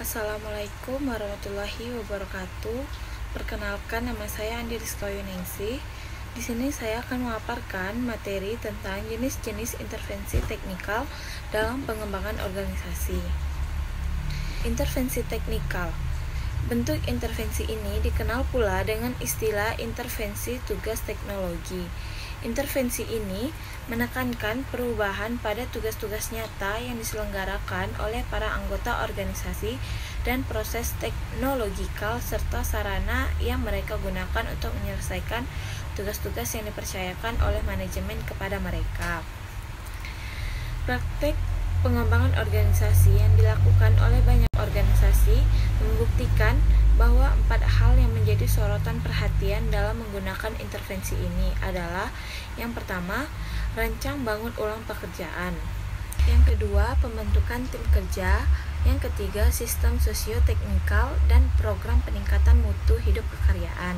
Assalamualaikum warahmatullahi wabarakatuh. Perkenalkan, nama saya Andi Rizka Yuningsih. Di sini saya akan memaparkan materi tentang jenis-jenis intervensi teknikal dalam pengembangan organisasi. Intervensi teknikal. Bentuk intervensi ini dikenal pula dengan istilah intervensi tugas teknologi. Intervensi ini menekankan perubahan pada tugas-tugas nyata yang diselenggarakan oleh para anggota organisasi dan proses teknologikal serta sarana yang mereka gunakan untuk menyelesaikan tugas-tugas yang dipercayakan oleh manajemen kepada mereka. Praktek pengembangan organisasi yang dilakukan oleh banyak organisasi membuktikan bahwa 4 hal yang menjadi sorotan perhatian dalam menggunakan intervensi ini adalah: yang pertama, rancang bangun ulang pekerjaan; yang kedua, pembentukan tim kerja; yang ketiga, sistem sosioteknikal dan program peningkatan mutu hidup kekaryaan.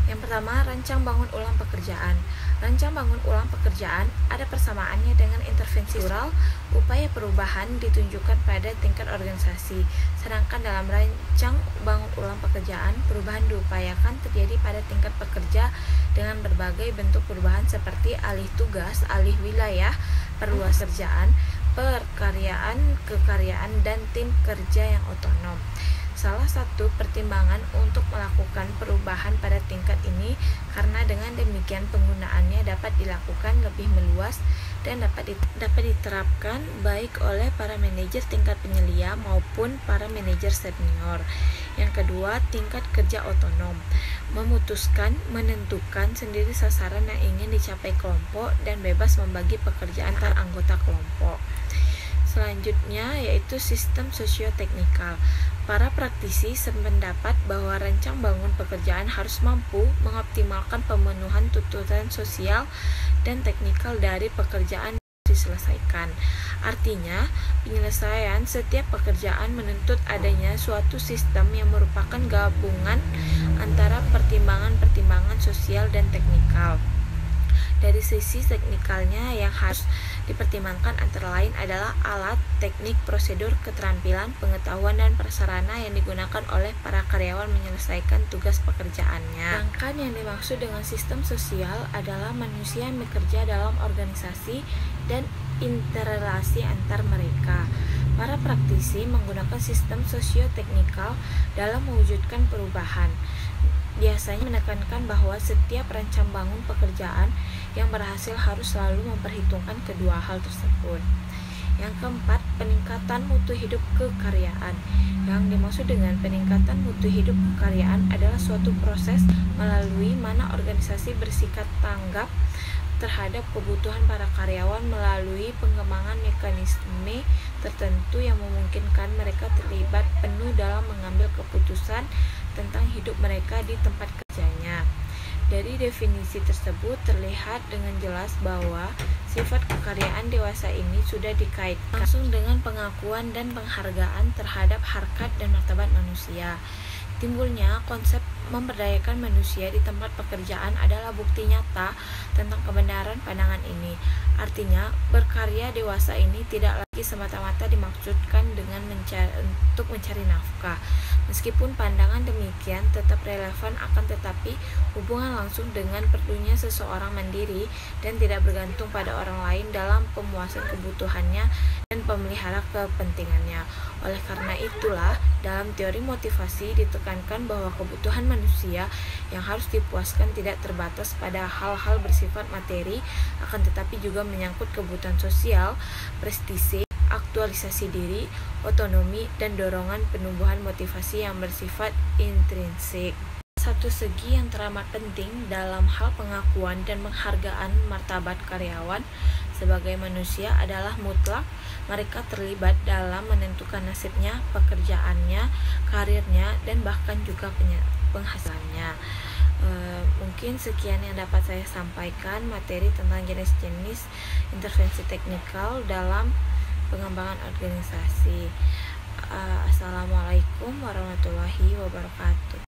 Yang pertama, rancang bangun ulang pekerjaan. Rancang bangun ulang pekerjaan ada persamaannya dengan intervensi struktural. Upaya perubahan ditunjukkan pada tingkat organisasi, sedangkan dalam rancang bangun ulang pekerjaan, perubahan diupayakan terjadi pada tingkat pekerja dengan berbagai bentuk perubahan seperti alih tugas, alih wilayah, perluas kerjaan, perkaryaan, kekaryaan, dan tim kerja yang otonom. Salah satu pertimbangan untuk melakukan perubahan pada tingkat ini karena dengan demikian penggunaannya dapat dilakukan lebih meluas dan dapat diterapkan baik oleh para manajer tingkat penyelia maupun para manajer senior. Yang kedua, tingkat kerja otonom. Memutuskan, menentukan sendiri sasaran yang ingin dicapai kelompok dan bebas membagi pekerjaan antar anggota kelompok. Selanjutnya yaitu sistem sosioteknikal. Para praktisi sependapat bahwa rancang bangun pekerjaan harus mampu mengoptimalkan pemenuhan tuntutan sosial dan teknikal dari pekerjaan yang diselesaikan. Artinya, penyelesaian setiap pekerjaan menuntut adanya suatu sistem yang merupakan gabungan antara pertimbangan-pertimbangan sosial dan teknikal. Dari sisi teknikalnya yang harus dipertimbangkan antara lain adalah alat, teknik, prosedur, keterampilan, pengetahuan, dan prasarana yang digunakan oleh para karyawan menyelesaikan tugas pekerjaannya. Sedangkan yang dimaksud dengan sistem sosial adalah manusia yang bekerja dalam organisasi dan interrelasi antar mereka. Para praktisi menggunakan sistem sosioteknikal dalam mewujudkan perubahan. Biasanya menekankan bahwa setiap rancang bangun pekerjaan yang berhasil harus selalu memperhitungkan kedua hal tersebut. Yang keempat, peningkatan mutu hidup kekaryaan. Yang dimaksud dengan peningkatan mutu hidup kekaryaan adalah suatu proses melalui mana organisasi bersikap tanggap terhadap kebutuhan para karyawan melalui pengembangan mekanisme tertentu yang memungkinkan mereka terlibat penuh dalam mengambil keputusan tentang hidup mereka di tempat kerjanya. Dari definisi tersebut terlihat dengan jelas bahwa sifat kekaryaan dewasa ini sudah dikaitkan langsung dengan pengakuan dan penghargaan terhadap harkat dan martabat manusia. Timbulnya konsep memberdayakan manusia di tempat pekerjaan adalah bukti nyata tentang kebenaran pandangan ini. Artinya, berkarya dewasa ini tidak lagi semata-mata dimaksudkan dengan untuk mencari nafkah. Meskipun pandangan demikian tetap relevan, akan tetapi hubungan langsung dengan perlunya seseorang mandiri dan tidak bergantung pada orang lain dalam pemuasan kebutuhannya dan pemelihara kepentingannya. Oleh karena itulah, dalam teori motivasi ditekankan bahwa kebutuhan manusia yang harus dipuaskan tidak terbatas pada hal-hal bersifat materi, akan tetapi juga menyangkut kebutuhan sosial, prestise, aktualisasi diri, otonomi, dan dorongan penumbuhan motivasi yang bersifat intrinsik. Satu segi yang teramat penting dalam hal pengakuan dan penghargaan martabat karyawan sebagai manusia adalah mutlak mereka terlibat dalam menentukan nasibnya, pekerjaannya, karirnya, dan bahkan juga penghasilannya. Mungkin sekian yang dapat saya sampaikan materi tentang jenis-jenis intervensi teknikal dalam pengembangan organisasi. Assalamualaikum warahmatullahi wabarakatuh.